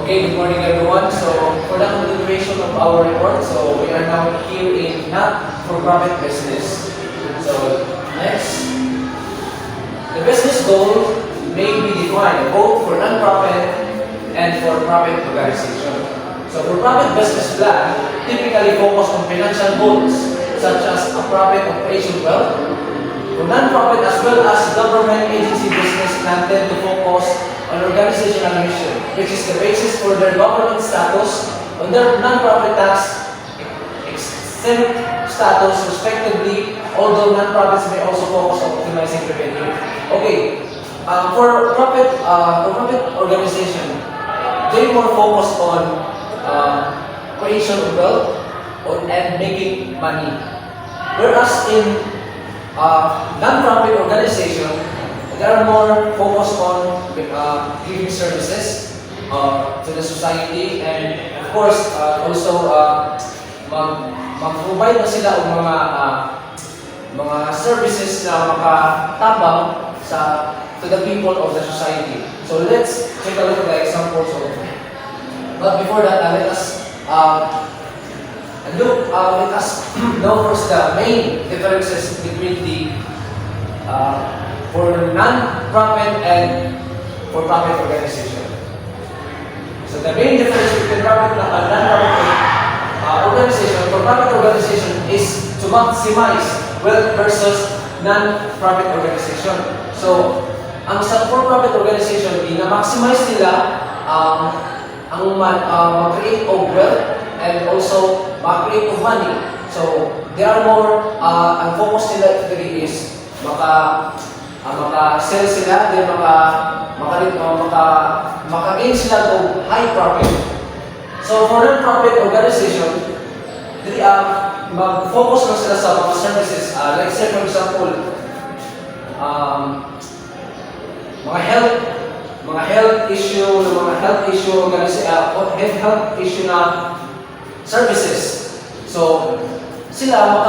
Okay, good morning everyone. So, for the continuation of our report, so we are now here in not-for-profit business. So, next, the business goal may be defined both for non-profit and for-profit organization. So, for-profit business plan typically focus on financial goals such as a profit of creation wealth. For non-profit as well as government agency business plan tend to focus on organizational mission, which is the basis for their government status, on their non-profit tax exempt status respectively, although non-profits may also focus on optimizing revenue. Okay, for-profit organization, they more focus on creation of wealth and making money. Whereas in non-profit organization, they are more focused on giving services to the society, and of course also mag-provide na sila ng mga services na makatabang to the people of the society. So let's take a look at the examples of it. But before that, let us know first the main differences between the for non-profit and for-profit organization. So the main difference between profit and non-profit organization, for-profit organization is to maximize wealth versus non-profit organization. So, ang sa for-profit organization, na-maximize nila ang mag-create of wealth and also mag-create of money. So, they are more, ang focus nila today is maka-sell sila, then maka-gain sila of high profit. So, for non-profit organization, mag-focus lang sila sa mga services. Like say, for example, mga health issue na services. So, sila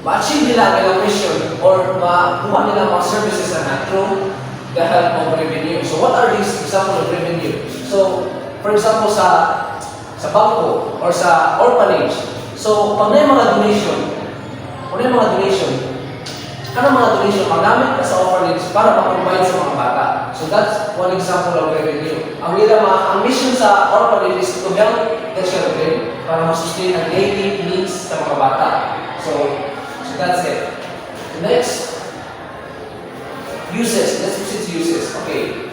ma-achieve nila ang ilang mission or makuha nila mga services na through the help of revenue. So what are these examples of revenue? So, for example, sa bangko or sa orphanage. So, pag na yung mga donation, magamit ka sa orphanage para mag-provide sa mga bata. So that's one example of revenue. Ang mission sa orphanage is to help the children para ma-sustain ang daily needs sa mga bata. So that's it. Next, uses. Let's proceed to uses. Okay.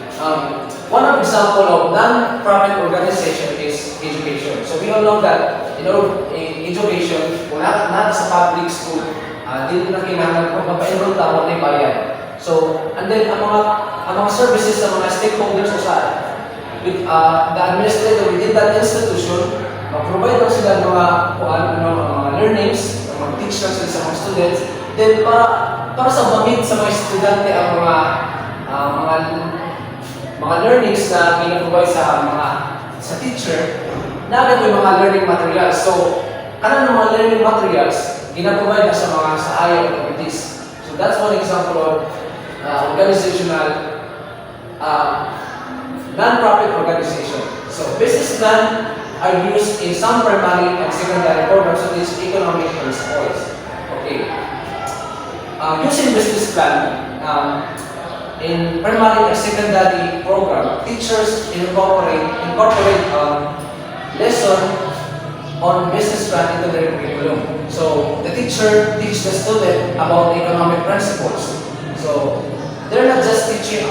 One example of non-profit organization is education. So we all know that in education, kung nata sa public school, dito na kailangan kung mapa-enroll ka, wala na bayad. So, and then ang mga services sa mga stakeholders sa the administrator within that institution, mag-provide lang sila ng mga learnings, mag-teach lang sila sa mga students, then para sa mamit sa mga estudyante ang mga learnings na pinag-provide sa teacher, na yung mga learning materials. So, kanan ng mga learning materials, ginaprovide na sa mga sahaya o committees. So that's one example of organizational non-profit organization. So business plan are used in some primary and secondary programs such as economic and sports. Okay. Using business plan in primary and secondary program, teachers incorporate lesson on business plan into their curriculum. So the teacher teaches the student about economic principles. So they're not just teaching,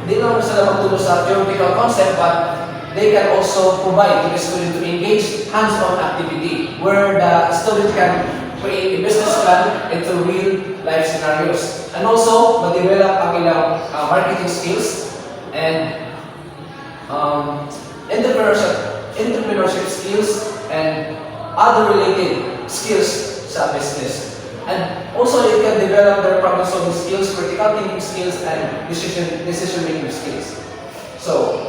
di lang sila magturo sa theoretical concept, but they can also provide to the student to engage hands-on activity where the student can create a business plan into real life scenarios. And also, ma-develop ang ilang marketing skills and entrepreneurship skills and other related skills sa business. And also, it can develop their problem-solving skills, critical thinking skills, and decision-making skills. So,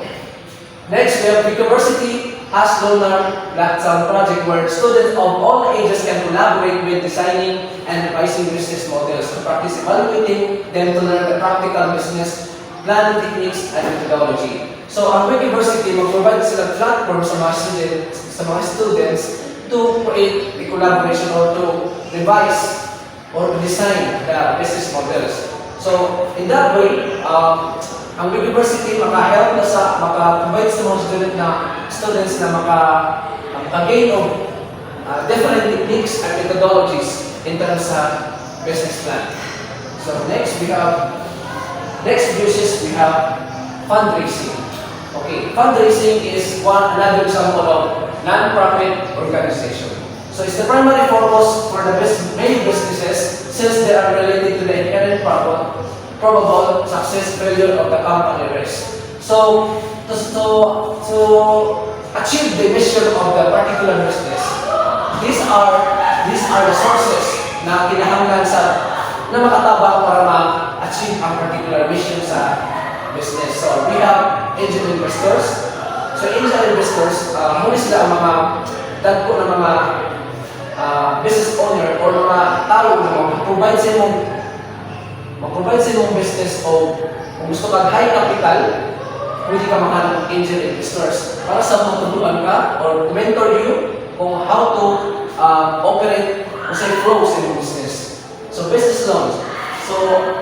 next, we have University has Lunar Platform Project where students of all ages can collaborate with designing and revising business models to practice evaluating them to learn the practical business planning techniques and methodology. So, ang Wikiversity mag-provide sila platform sa mga students to create the collaboration or to revise or to design the business models. So, in that way, ang Wikiversity maka-help na maka-provide sa mga students na maka-gain of different techniques and methodologies in terms of business plan. So, next uses we have fundraising. Okay, fundraising is another example of non-profit organization. So it's the primary purpose for the many businesses since they are related to the inherent probable success failure of the company risk. So to achieve the mission of the particular business, these are the sources na kinahanglan na makatabang para ma-achieve ang particular mission sa business. So we have angel investors. So angel investors, muna sila ang mga dagko na mga business owner or mga tao na mag-provide sa imong business o kung gusto ka high capital, pwede ka makahanap ng angel investors para sa matulungan ka or mentor you kung how to operate o say flow sa imong business. So business loans. So,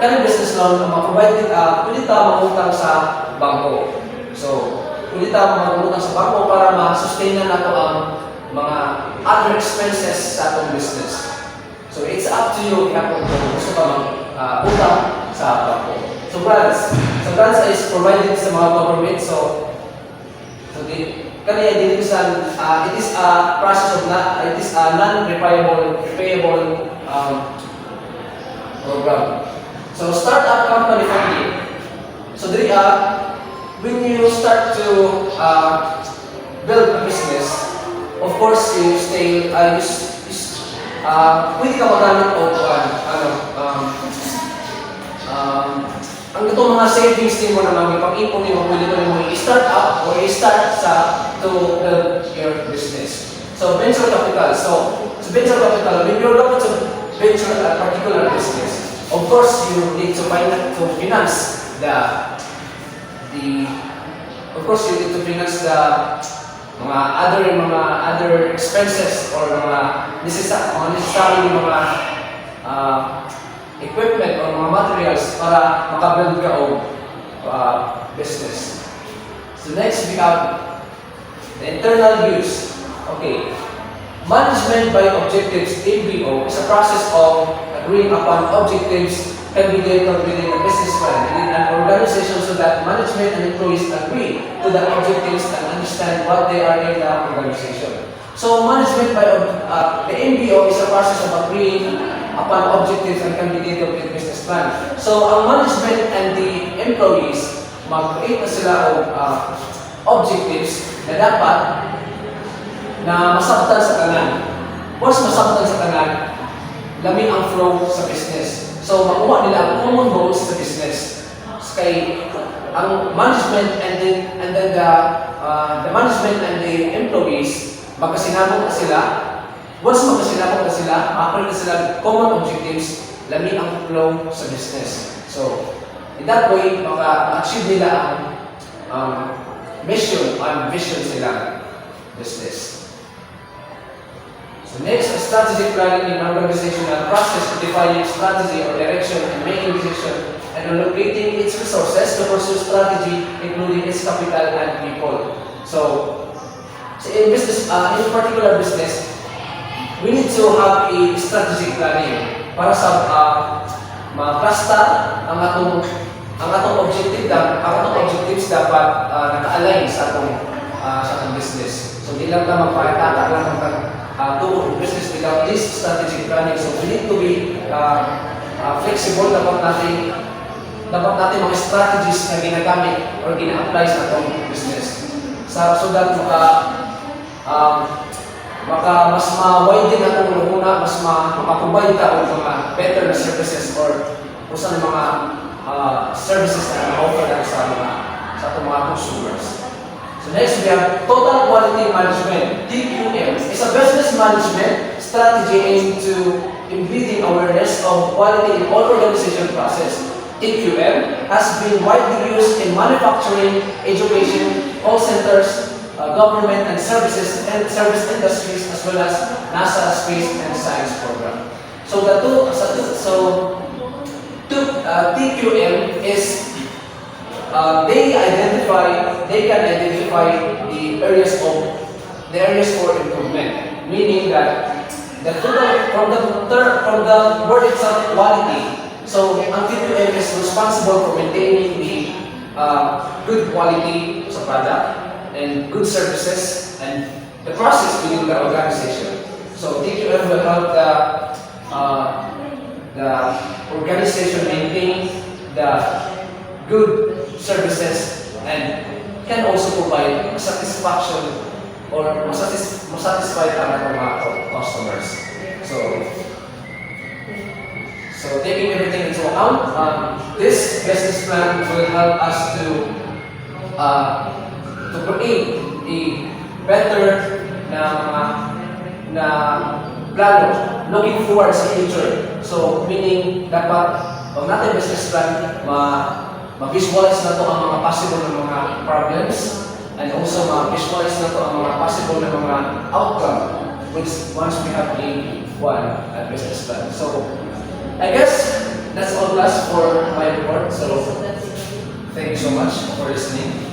kanang business loan na ma-provide pwede tayo mangutang sa bangko. So, pwede tayo mangutang sa bangko para ma-sustain na nato ang mga other expenses sa atong business. So, it's up to you kung gusto ka mag-utang sa bangko. So, grants is provided sa mga government. So it is a process of it is a non-repayable program. So startup company funding. So when you start to build a business, of course you pwede ka magamit o ang itong mga savings din mo naman, ipag-ipon mo, pwede mo i-start up or i-start to build your business. So venture capital. So venture capital, when you're looking to venture a particular business, of course you need to finance the mga other expenses or mga necessary mga equipment or mga materials para makabuild ka o business. So next we have the internal use. Okay. Management by objectives, MBO, is a process of agreeing upon objectives can be developed within a business plan, within an organization so that management and employees agree to the objectives and understand what they are in the organization. So management by the MBO is a process of agreeing upon objectives and can be developed with business plan. So ang management and the employees mag-create na sila of objectives na dapat na masabtan sa tanan. Once masabtan sa tanan, lami ang flow sa business. So makuha nila ang common goals sa business. Kay ang management and then the management and the employees magkasinabot na sila. Once magkasinabot na sila, makakuha na sila common objectives, lami ang flow sa business. So in that way, maka-achieve nila ang mission and vision sila business. So next, strategic planning in organizational process of defining strategy or direction and making decisions and allocating its resources to pursue strategy, including its capital and people. So in business, in particular business, we need to have a strategic planning para sa ma-cluster ang atong objectives dapat naka-align sa atong business. So di lang ta magpakita lang to business without this strategic planning. So we need to be flexible. Dapat natin mga strategies na ginagamit or gina-apply sa atong business. So that mas ma-widen na kung muna, mas makaprovide ka ng mga better na services or kung saan mga services na ma-offer natin sa atong mga consumers. So next, we have Total Quality Management, TQM. It's a business management strategy aimed to embedding awareness of quality in all organization process. TQM has been widely used in manufacturing, education, call centers, government and services and service industries, as well as NASA Space and Science Program. So TQM is they can identify the areas for improvement, meaning that from the word itself, quality. So ang TQM is responsible for maintaining the good quality sa product and good services and the process within the organization. So TQM will help the organization maintain the good services and can also provide satisfaction or satisfied ang mga customers. So taking everything into account, this business plan will help us to create a better na plano looking forward sa future. So meaning dapat pag natin business plan ma-visualize na to ang mga possible na mga problems and also ma-visualize na to ang mga possible na mga outcome once we have a business plan. So I guess that's all class for my report. So thank you so much for listening.